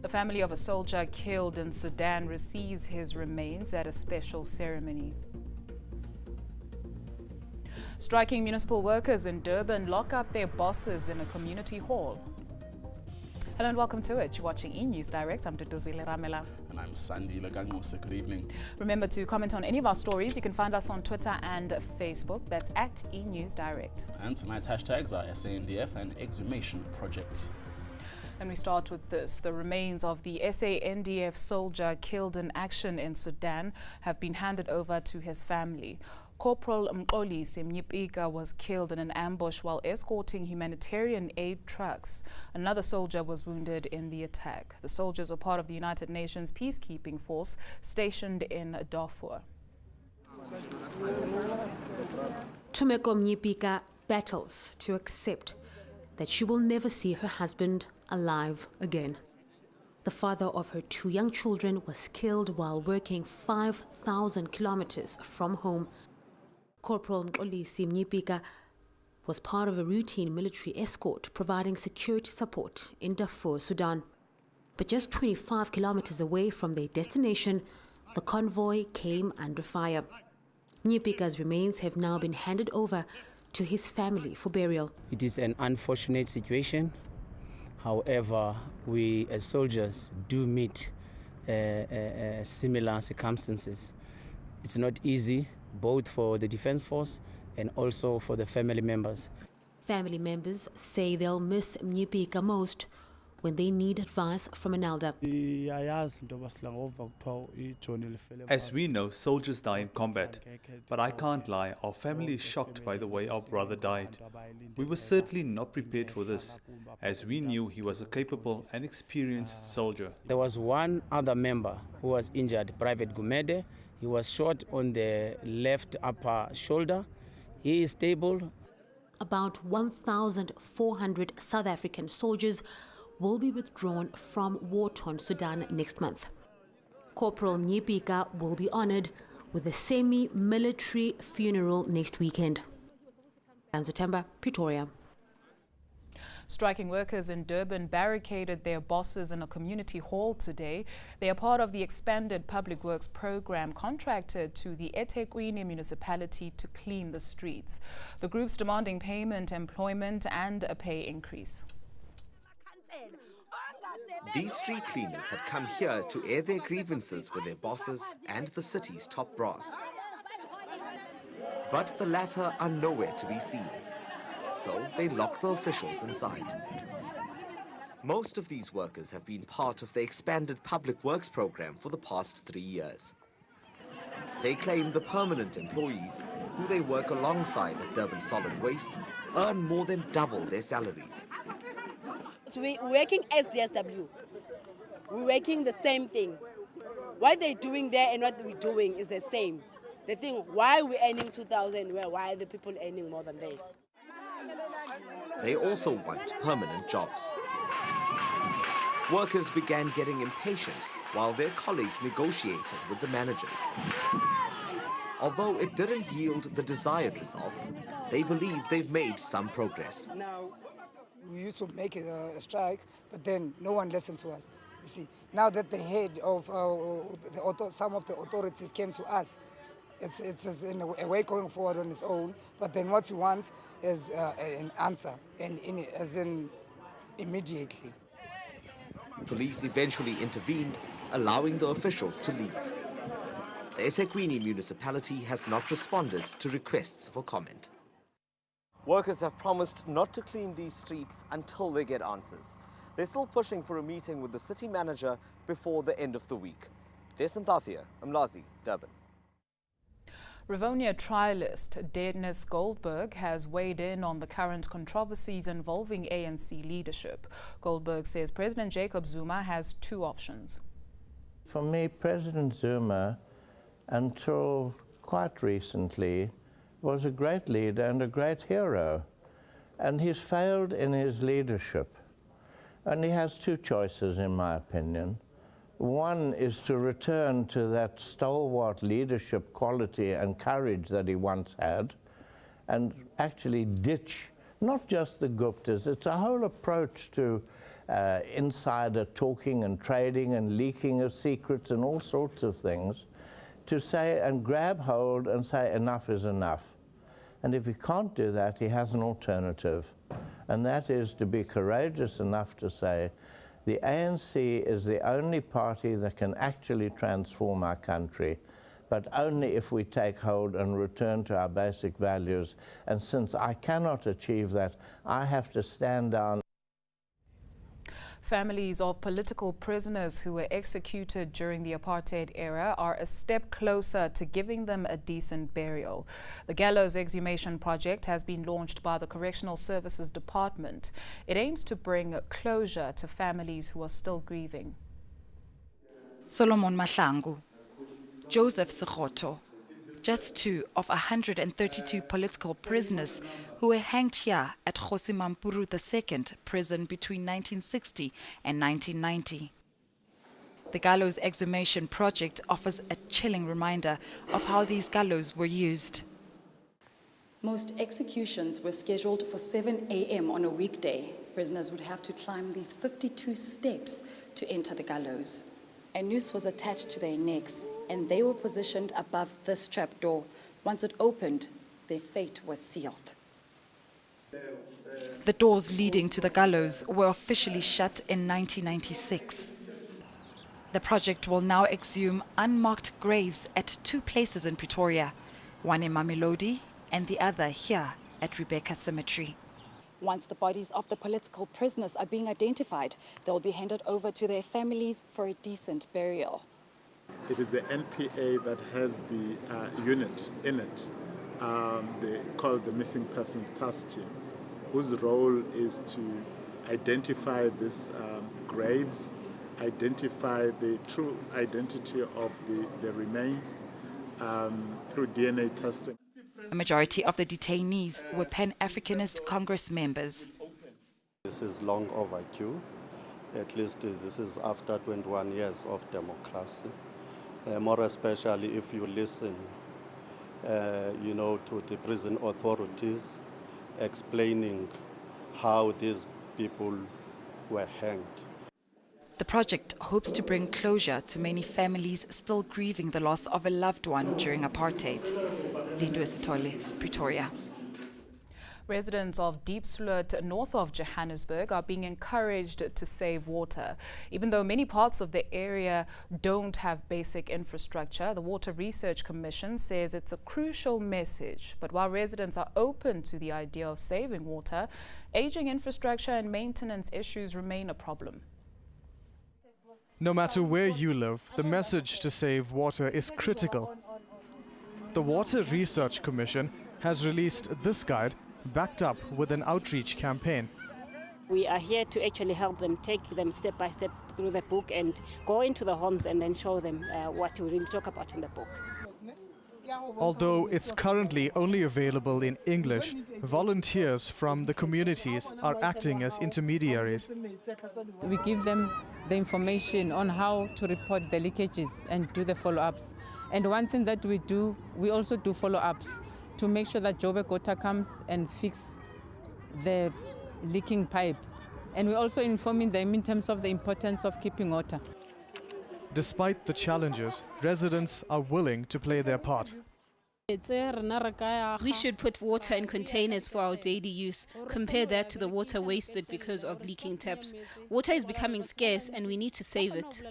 The family of a soldier killed in Sudan receives his remains at a special ceremony. Striking municipal workers in Durban lock up their bosses in a community hall. Hello and welcome to it. You're watching eNEWS Direct. I'm Duduzile Ramela. And I'm Sandy Lagangose. Good evening. Remember to comment on any of our stories. You can find us on Twitter and Facebook. That's at eNEWS Direct. And tonight's hashtags are SANDF and Exhumation Project. And we start with this. The remains of the SANDF soldier killed in action in Sudan have been handed over to his family. Corporal Mqolisi Mnyipika was killed in an ambush while escorting humanitarian aid trucks. Another soldier was wounded in the attack. The soldiers were part of the United Nations peacekeeping force stationed in Darfur. Tumeko Mnyipika battles to accept that she will never see her husband alive again. The father of her 2 young children was killed while working 5,000 kilometers from home. Corporal Mqolisi Mnyipika was part of a routine military escort providing security support in Darfur, Sudan. But just 25 kilometers away from their destination, the convoy came under fire. Mnyipika's remains have now been handed over to his family for burial. It is an unfortunate situation. However, we as soldiers do meet similar circumstances. It's not easy, both for the Defense Force and also for the family members. Family members say they'll miss Mnyipika most when they need advice from an elder. As we know, soldiers die in combat. But I can't lie, our family is shocked by the way our brother died. We were certainly not prepared for this, as we knew he was a capable and experienced soldier. There was one other member who was injured, Private Gumede. He was shot on the left upper shoulder. He is stable. About 1,400 South African soldiers will be withdrawn from war-torn Sudan next month. Corporal Mnyipika will be honored with a semi-military funeral next weekend. September, Pretoria. Striking workers in Durban barricaded their bosses in a community hall today. They are part of the expanded public works program contracted to the eThekwini municipality to clean the streets. The group's demanding payment, employment and a pay increase. These street cleaners had come here to air their grievances with their bosses and the city's top brass. But the latter are nowhere to be seen. So they lock the officials inside. Most of these workers have been part of the expanded public works program for the past 3 years. They claim the permanent employees, who they work alongside at Durban Solid Waste, earn more than double their salaries. We're working as DSW. We're working the same thing. What they're doing there and what we're doing is the same. They think, why are we earning 2,000? Well, why are the people earning more than that? They also want permanent jobs. Workers began getting impatient while their colleagues negotiated with the managers. Although it didn't yield the desired results, they believe they've made some progress. Now, we used to make a strike, but then no one listened to us. You see, now that the head of some of the authorities came to us, it's in a way going forward on its own, but then what you want is an answer, and as in immediately. Police eventually intervened, allowing the officials to leave. The eThekwini municipality has not responded to requests for comment. Workers have promised not to clean these streets until they get answers. They're still pushing for a meeting with the city manager before the end of the week. Desantathia, Mlazi, Durban. Rivonia trialist Dennis Goldberg has weighed in on the current controversies involving ANC leadership. Goldberg says President Jacob Zuma has 2 options. For me, President Zuma, until quite recently, was a great leader and a great hero. And he's failed in his leadership. And he has 2 choices, in my opinion. One is to return to that stalwart leadership quality and courage that he once had and actually ditch not just the Guptas, it's a whole approach to insider talking and trading and leaking of secrets and all sorts of things, to say and grab hold and say enough is enough. And if he can't do that, he has an alternative. And that is to be courageous enough to say, the ANC is the only party that can actually transform our country, but only if we take hold and return to our basic values. And since I cannot achieve that, I have to stand down. Families of political prisoners who were executed during the apartheid era are a step closer to giving them a decent burial. The Gallows Exhumation Project has been launched by the Correctional Services Department. It aims to bring closure to families who are still grieving. Solomon Mahlangu, Joseph Sekgoto, just 2 of 132 political prisoners who were hanged here at Kgosi Mampuru II prison between 1960 and 1990. The Gallows Exhumation Project offers a chilling reminder of how these gallows were used. Most executions were scheduled for 7 a.m. on a weekday. Prisoners would have to climb these 52 steps to enter the gallows. A noose was attached to their necks, and they were positioned above this trapdoor. Once it opened, their fate was sealed. The doors leading to the gallows were officially shut in 1996. The project will now exhume unmarked graves at 2 places in Pretoria, one in Mamelodi and the other here at Rebecca Cemetery. Once the bodies of the political prisoners are being identified, they'll be handed over to their families for a decent burial. It is the NPA that has the unit in it, they call the Missing Persons Task Team, whose role is to identify these graves, identify the true identity of the remains through DNA testing. A majority of the detainees were Pan-Africanist Congress members. This is long overdue. At least this is after 21 years of democracy. More especially if you listen, to the prison authorities explaining how these people were hanged. The project hopes to bring closure to many families still grieving the loss of a loved one during apartheid. Lindu Esitole, Pretoria. Residents of Diepsloot, north of Johannesburg, are being encouraged to save water. Even though many parts of the area don't have basic infrastructure, the Water Research Commission says it's a crucial message. But while residents are open to the idea of saving water, aging infrastructure and maintenance issues remain a problem. No matter where you live, the message to save water is critical. The Water Research Commission has released this guide, backed up with an outreach campaign. We are here to actually help them, take them step by step through the book and go into the homes and then show them what we really talk about in the book. Although it's currently only available in English, volunteers from the communities are acting as intermediaries. We give them the information on how to report the leakages and do the follow-ups. And one thing that we do, we also do follow-ups to make sure that Joburg Water comes and fix the leaking pipe. And we're also informing them in terms of the importance of keeping water. Despite the challenges, residents are willing to play their part. We should put water in containers for our daily use. Compare that to the water wasted because of leaking taps. Water is becoming scarce and we need to save it.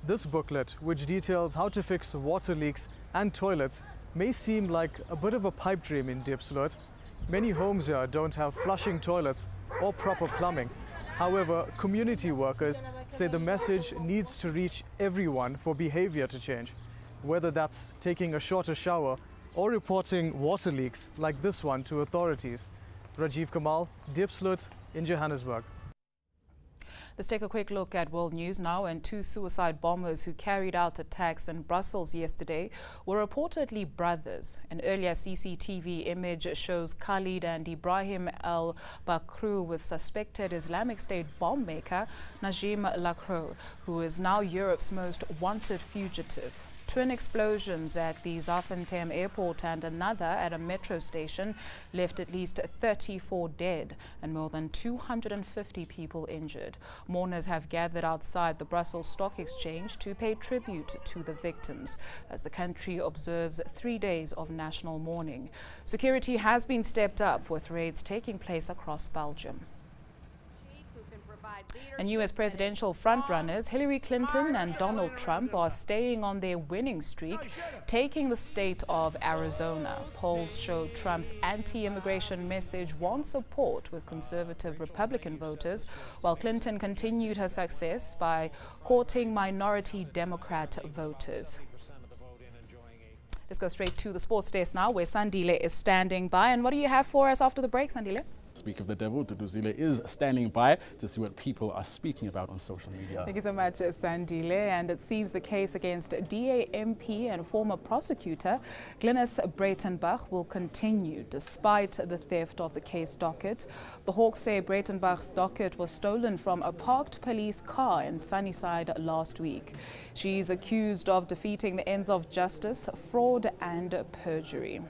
This booklet, which details how to fix water leaks and toilets, may seem like a bit of a pipe dream in Diepsloot. Many homes here don't have flushing toilets or proper plumbing. However, community workers say the message needs to reach everyone for behavior to change, whether that's taking a shorter shower or reporting water leaks like this one to authorities. Rajiv Kamal, Diepsloot in Johannesburg. Let's take a quick look at world news now. And 2 suicide bombers who carried out attacks in Brussels yesterday were reportedly brothers. An earlier CCTV image shows Khalid and Ibrahim al-Bakru with suspected Islamic State bomb maker Najim Lacroix, who is now Europe's most wanted fugitive. Twin explosions at the Zaventem airport and another at a metro station left at least 34 dead and more than 250 people injured. Mourners have gathered outside the Brussels Stock Exchange to pay tribute to the victims as the country observes 3 days of national mourning. Security has been stepped up with raids taking place across Belgium. And US presidential frontrunners Hillary Clinton and Donald Trump are staying on their winning streak, taking the state of Arizona. Polls show Trump's anti-immigration message won support with conservative Republican voters, while Clinton continued her success by courting minority Democrat voters. Let's go straight to the sports desk now, where Sandile is standing by. And what do you have for us after the break, Sandile? Speak of the devil, Duduzile is standing by to see what people are speaking about on social media. Thank you so much, Sandile. And it seems the case against DAMP and former prosecutor Glenys Breitenbach will continue despite the theft of the case docket. The Hawks say Breitenbach's docket was stolen from a parked police car in Sunnyside last week. She's accused of defeating the ends of justice, fraud and perjury.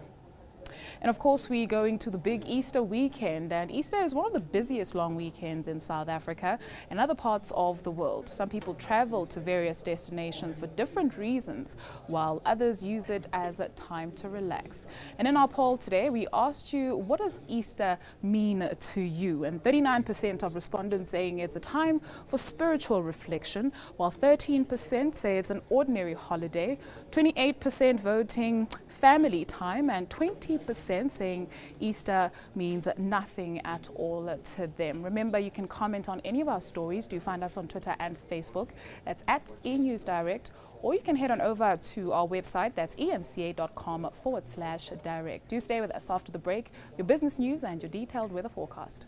And of course, we're going to the big Easter weekend, and Easter is one of the busiest long weekends in South Africa and other parts of the world. Some people travel to various destinations for different reasons, while others use it as a time to relax. And in our poll today, we asked you, what does Easter mean to you? And 39% of respondents saying it's a time for spiritual reflection, while 13% say it's an ordinary holiday, 28% voting family time, and 20% saying Easter means nothing at all to them. Remember, you can comment on any of our stories. Do find us on Twitter and Facebook. That's at eNEWS Direct. Or you can head on over to our website. That's enca.com/direct. Do stay with us after the break. Your business news and your detailed weather forecast.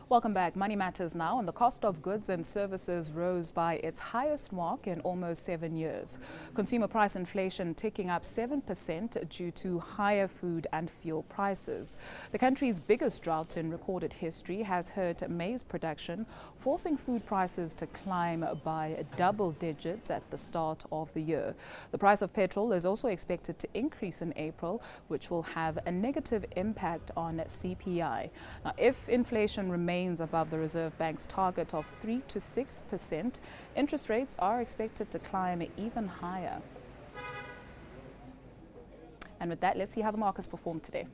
Welcome back. Money matters now, and the cost of goods and services rose by its highest mark in almost 7 years. Consumer price inflation ticking up 7% due to higher food and fuel prices. The country's biggest drought in recorded history has hurt maize production, forcing food prices to climb by double digits at the start of the year. The price of petrol is also expected to increase in April, which will have a negative impact on CPI. Now, if inflation remains above the Reserve Bank's target of 3 to 6%, interest rates are expected to climb even higher. And with that, let's see how the markets performed today.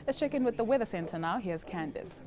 Let's check in with the Weather Center now. Here's Candice.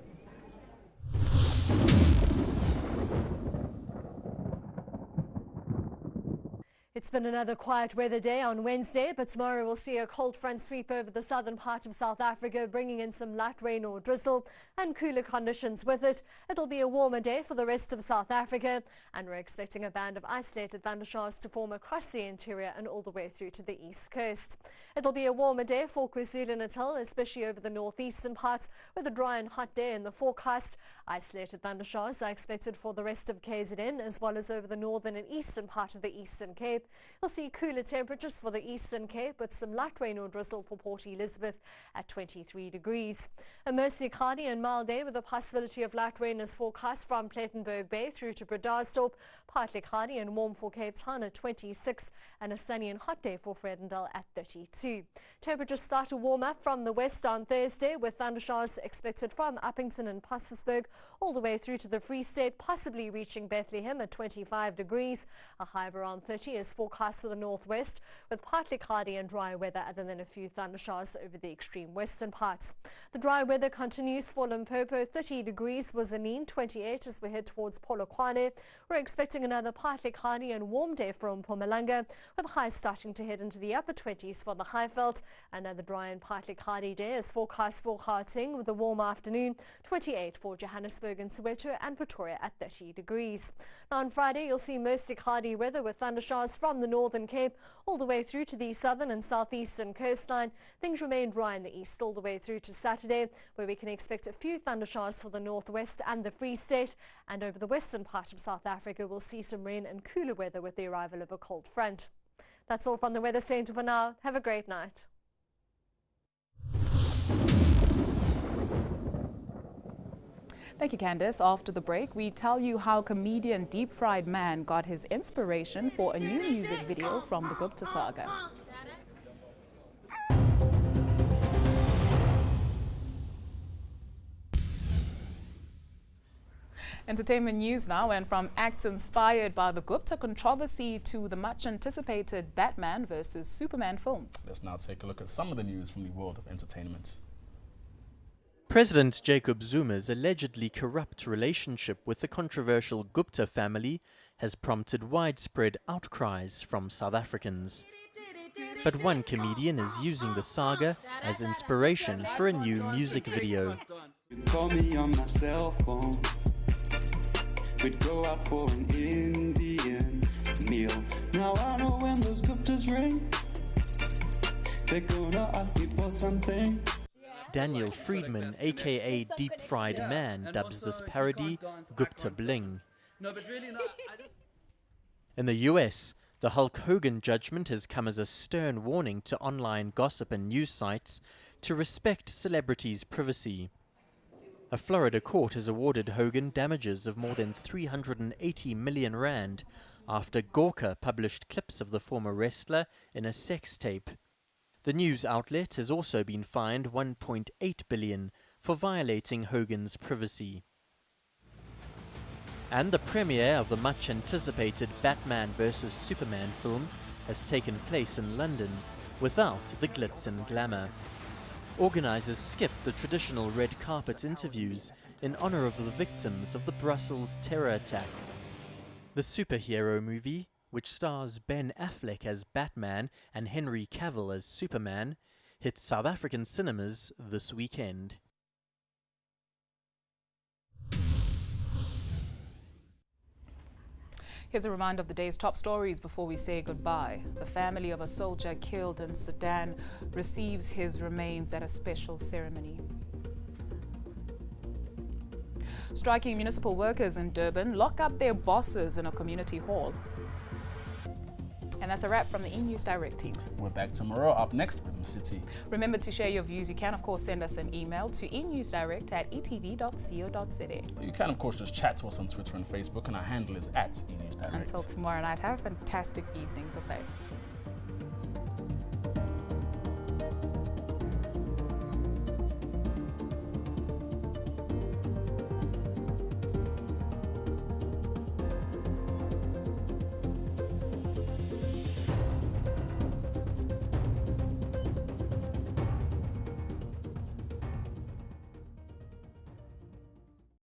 It's been another quiet weather day on Wednesday, but tomorrow we'll see a cold front sweep over the southern part of South Africa, bringing in some light rain or drizzle and cooler conditions with it. It'll be a warmer day for the rest of South Africa, and we're expecting a band of isolated thundershowers to form across the interior and all the way through to the east coast. It'll be a warmer day for KwaZulu-Natal, especially over the northeastern parts, with a dry and hot day in the forecast. Isolated thundershowers are expected for the rest of KZN, as well as over the northern and eastern part of the Eastern Cape. You'll see cooler temperatures for the Eastern Cape, with some light rain or drizzle for Port Elizabeth at 23 degrees. A mostly cloudy and mild day with a possibility of light rain is forecast from Plettenberg Bay through to Bredasdorp. Partly cloudy and warm for Cape Town at 26, and a sunny and hot day for Vredendal at 32. Temperatures start to warm up from the west on Thursday, with thundershowers expected from Uppington and Passersburg, all the way through to the Free State, possibly reaching Bethlehem at 25 degrees. A high of around 30 is forecast for the northwest, with partly cloudy and dry weather other than a few thundershowers over the extreme western parts. The dry weather continues for Limpopo. 30 degrees was Zanin, 28 as we head towards Polokwane. We're expecting another partly cloudy and warm day from Mpumalanga, with highs starting to head into the upper 20s for the Highveld. Another dry and partly cloudy day is forecast for Gauteng with a warm afternoon, 28 for Johannesburg and Soweto, and Pretoria at 30 degrees. Now on Friday, you'll see mostly cloudy weather with thundershowers from the Northern Cape all the way through to the southern and southeastern coastline. Things remain dry in the east all the way through to Saturday, where we can expect a few thundershowers for the northwest and the Free State. And over the western part of South Africa, we'll see some rain and cooler weather with the arrival of a cold front. That's all from the Weather Centre for now. Have a great night. Thank you, Candice. After the break, we tell you how comedian Deep Fried Man got his inspiration for a new music video from the Gupta saga. Entertainment news now, and from acts inspired by the Gupta controversy to the much anticipated Batman vs Superman film. Let's now take a look at some of the news from the world of entertainment. President Jacob Zuma's allegedly corrupt relationship with the controversial Gupta family has prompted widespread outcries from South Africans. But one comedian is using the saga as inspiration for a new music video. Call me on my cell phone. We'd go out for an Indian meal. Now I know when those Guptas ring, they're gonna ask me for something. Daniel Friedman, aka Deep Fried Man, dubs this parody Gupta Bling. In the US, the Hulk Hogan judgment has come as a stern warning to online gossip and news sites to respect celebrities' privacy. A Florida court has awarded Hogan damages of more than 380 million rand after Gawker published clips of the former wrestler in a sex tape. The news outlet has also been fined 1.8 billion for violating Hogan's privacy. And the premiere of the much anticipated Batman vs Superman film has taken place in London without the glitz and glamour. Organisers skipped the traditional red carpet interviews in honour of the victims of the Brussels terror attack. The superhero movie, which stars Ben Affleck as Batman and Henry Cavill as Superman, hits South African cinemas this weekend. Here's a reminder of the day's top stories before we say goodbye. The family of a soldier killed in Sudan receives his remains at a special ceremony. Striking municipal workers in Durban lock up their bosses in a community hall. And that's a wrap from the eNEWS Direct team. We're back tomorrow. Up next, Rhythm City. Remember to share your views. You can, of course, send us an email to enewsdirect@etv.co.za. You can, of course, just chat to us on Twitter and Facebook, and our handle is @eNewsDirect. Until tomorrow night, have a fantastic evening. Bye-bye.